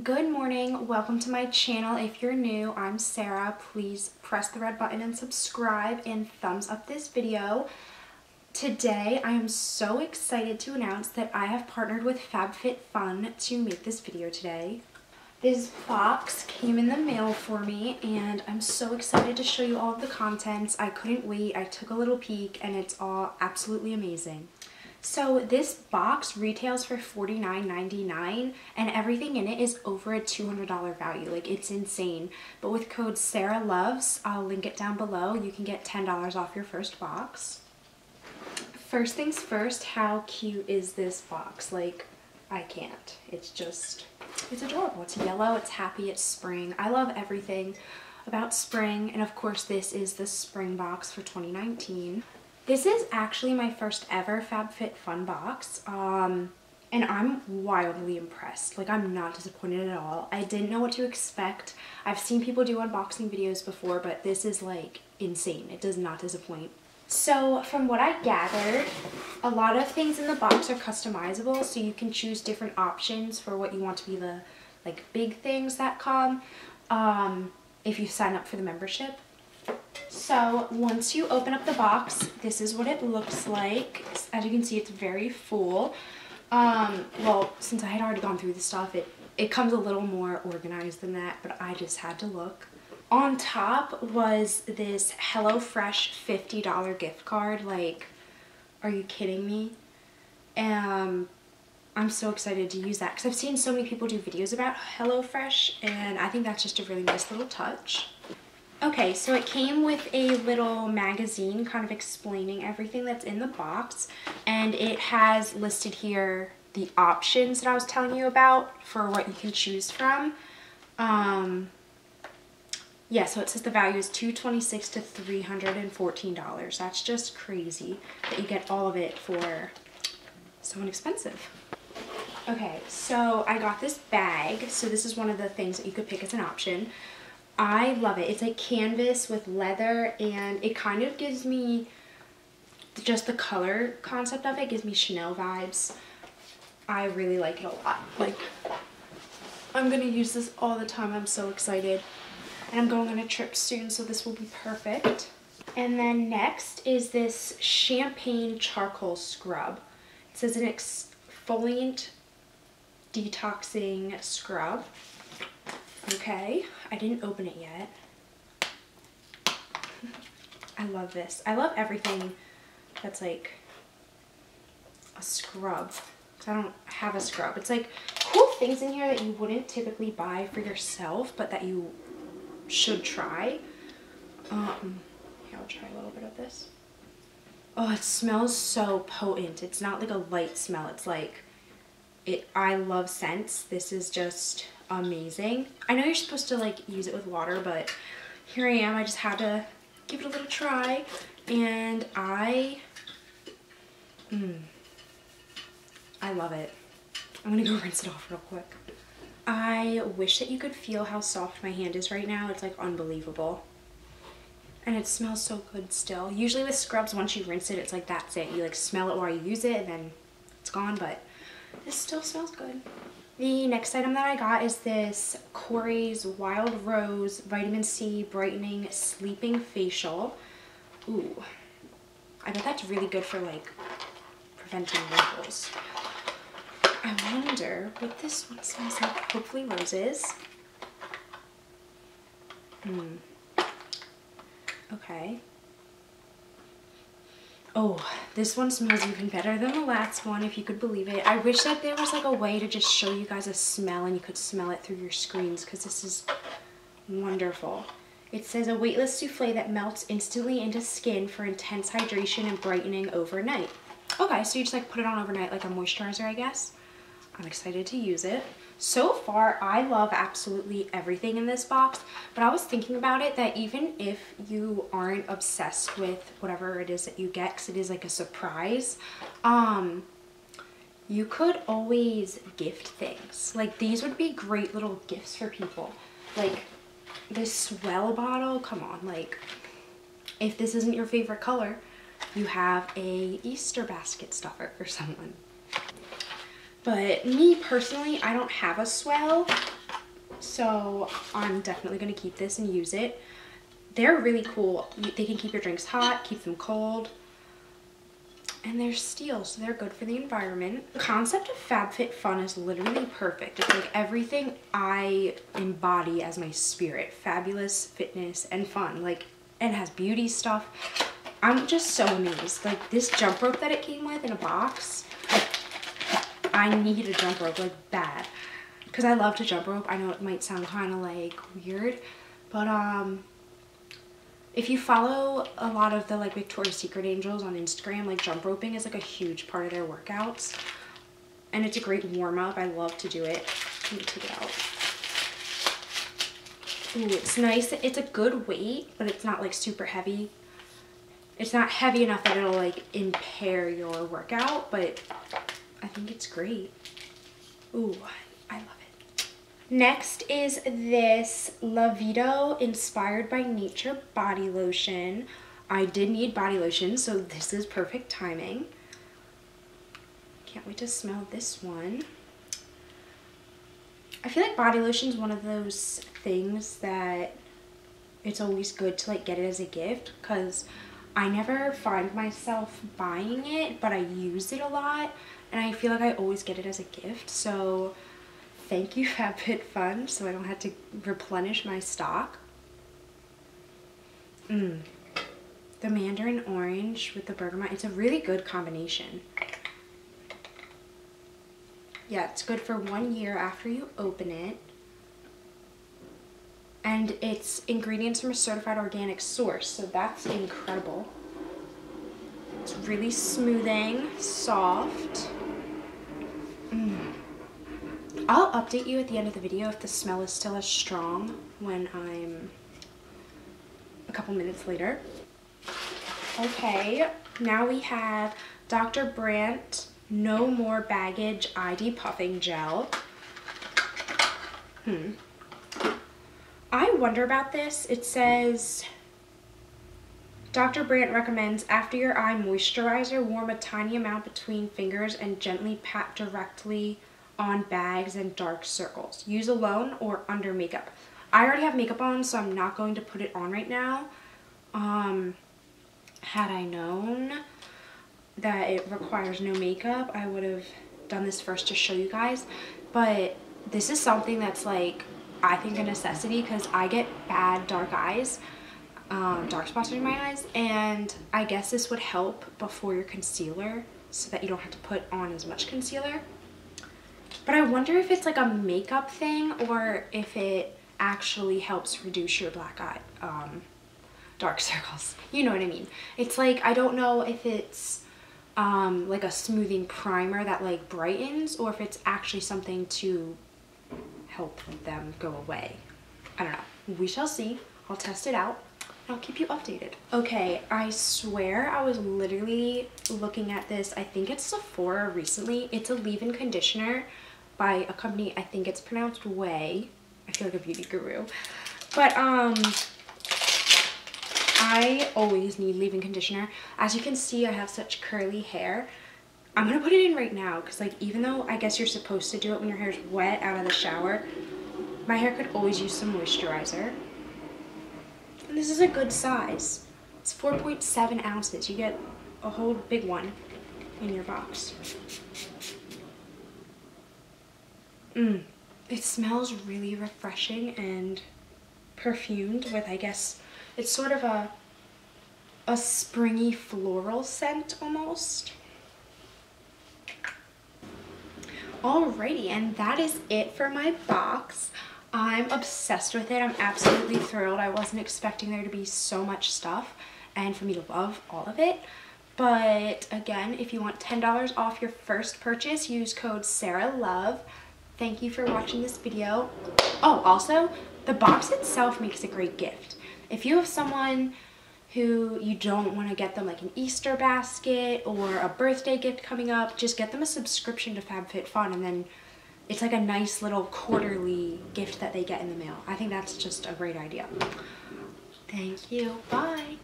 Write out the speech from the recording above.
Good morning, welcome to my channel. If you're new, I'm Sarah. Please press the red button and subscribe and thumbs up this video. Today I am so excited to announce that I have partnered with FabFitFun to make this video today. This box came in the mail for me and I'm so excited to show you all of the contents. I couldn't wait. I took a little peek and it's all absolutely amazing. So this box retails for $49.99 and everything in it is over a $200 value. Like, it's insane. But with code SarahLoves, I'll link it down below, you can get $10 off your first box. First things first, how cute is this box? Like, I can't. It's adorable. It's yellow, it's happy, it's spring. I love everything about spring, and of course this is the spring box for 2019. This is actually my first ever FabFitFun box, and I'm wildly impressed. Like, I'm not disappointed at all. I didn't know what to expect. I've seen people do unboxing videos before, but this is like insane. It does not disappoint. So from what I gathered, a lot of things in the box are customizable, so you can choose different options for what you want to be the like big things that come if you sign up for the membership. So once you open up the box, this is what it looks like. As you can see, it's very full. Well, since I had already gone through the stuff, it comes a little more organized than that, but I just had to look. On top was this HelloFresh $50 gift card. Like, are you kidding me? I'm so excited to use that because I've seen so many people do videos about HelloFresh, and I think that's just a really nice little touch. Okay, so it came with a little magazine kind of explaining everything that's in the box, and it has listed here the options that I was telling you about for what you can choose from. Yeah, so it says the value is $226 to $314. That's just crazy that you get all of it for so inexpensive. Okay, so I got this bag. So this is one of the things that you could pick as an option. I love it. It's like canvas with leather, and it kind of gives me, just the color concept of it gives me Chanel vibes. I really like it a lot. Like, I'm gonna use this all the time. I'm so excited. And I'm going on a trip soon, so this will be perfect. And then next is this champagne charcoal scrub. It says an exfoliant detoxing scrub. Okay, I didn't open it yet. I love this. I love everything that's like a scrub, because I don't have a scrub. It's like cool things in here that you wouldn't typically buy for yourself, but that you should try. Here, I'll try a little bit of this. Oh, it smells so potent. It's not like a light smell. It's like, I love scents. This is just amazing. I know you're supposed to like use it with water, but here I am. I just had to give it a little try, and I love it. I'm gonna go rinse it off real quick. I wish that you could feel how soft my hand is right now. It's like unbelievable. And it smells so good still. Usually with scrubs, once you rinse it, it's like that's it. You like smell it while you use it and then it's gone, but this still smells good. The next item that I got is this Corey's Wild Rose Vitamin C Brightening Sleeping Facial. Ooh, I bet that's really good for like preventing wrinkles. I wonder what this one smells like. Hopefully roses. Okay. Oh, this one smells even better than the last one, if you could believe it. I wish that there was like a way to just show you guys a smell and you could smell it through your screens, because this is wonderful. It says a weightless souffle that melts instantly into skin for intense hydration and brightening overnight. Okay, so you just like put it on overnight like a moisturizer, I guess. I'm excited to use it. So far, I love absolutely everything in this box, but I was thinking about it that even if you aren't obsessed with whatever it is that you get, because it is like a surprise, you could always gift things. Like, these would be great little gifts for people. Like this Swell bottle, come on, like if this isn't your favorite color, you have a Easter basket stuffer for someone. But me personally, I don't have a Swell, so I'm definitely going to keep this and use it. They're really cool. They can keep your drinks hot, keep them cold, and they're steel, so they're good for the environment. The concept of FabFitFun is literally perfect. It's like everything I embody as my spirit. Fabulous, fitness, and fun. Like, it has beauty stuff. I'm just so amazed. Like, this jump rope that it came with in a box, I need a jump rope, like, bad. Because I love to jump rope. I know it might sound kind of, like, weird, but, if you follow a lot of the like Victoria's Secret angels on Instagram, like jump roping is like a huge part of their workouts. And it's a great warm up. I love to do it. Let me take it out. Ooh, it's nice. It's a good weight, but it's not like super heavy. It's not heavy enough that it'll like impair your workout, but I think it's great. Ooh, I love it. Next is this La Vito Inspired by Nature body lotion. I did need body lotion, so this is perfect timing. Can't wait to smell this one. I feel like body lotion is one of those things that it's always good to like get it as a gift, because I never find myself buying it, but I use it a lot, and I feel like I always get it as a gift. So thank you, FabFitFun, so I don't have to replenish my stock. The mandarin orange with the bergamot, it's a really good combination. Yeah, it's good for 1 year after you open it. And it's ingredients from a certified organic source, so that's incredible. It's really smoothing, soft. I'll update you at the end of the video if the smell is still as strong when I'm a couple minutes later. Okay, now we have Dr. Brandt No More Baggage ID Puffing Gel. I wonder about this. It says, Dr. Brandt recommends after your eye moisturizer, warm a tiny amount between fingers and gently pat directly on bags and dark circles. Use alone or under makeup. I already have makeup on, so I'm not going to put it on right now. Had I known that it requires no makeup, I would have done this first to show you guys. But this is something that's like, I think a necessity, because I get bad dark eyes, dark spots in my eyes, and I guess this would help before your concealer so that you don't have to put on as much concealer. But I wonder if it's like a makeup thing or if it actually helps reduce your black eye, dark circles. You know what I mean? It's like, I don't know if it's like a smoothing primer that like brightens, or if it's actually something to help them go away. I don't know. We shall see. I'll test it out. I'll keep you updated. Okay, I swear I was literally looking at this. I think it's Sephora recently. It's a leave-in conditioner by a company, I think it's pronounced Way. I feel like a beauty guru. But I always need leave-in conditioner. As you can see, I have such curly hair. I'm gonna put it in right now because, like, even though I guess you're supposed to do it when your hair is wet out of the shower, my hair could always use some moisturizer. And this is a good size. It's 4.7 ounces. You get a whole big one in your box. It smells really refreshing and perfumed with, I guess, it's sort of a springy floral scent almost. Alrighty, and that is it for my box. I'm obsessed with it. I'm absolutely thrilled. I wasn't expecting there to be so much stuff and for me to love all of it. But again, if you want $10 off your first purchase, use code SarahLove. Thank you for watching this video. Oh, also, the box itself makes a great gift. If you have someone who you don't want to get them like an Easter basket or a birthday gift coming up, just get them a subscription to FabFitFun, and then it's like a nice little quarterly gift that they get in the mail. I think that's just a great idea. Thank you. Bye.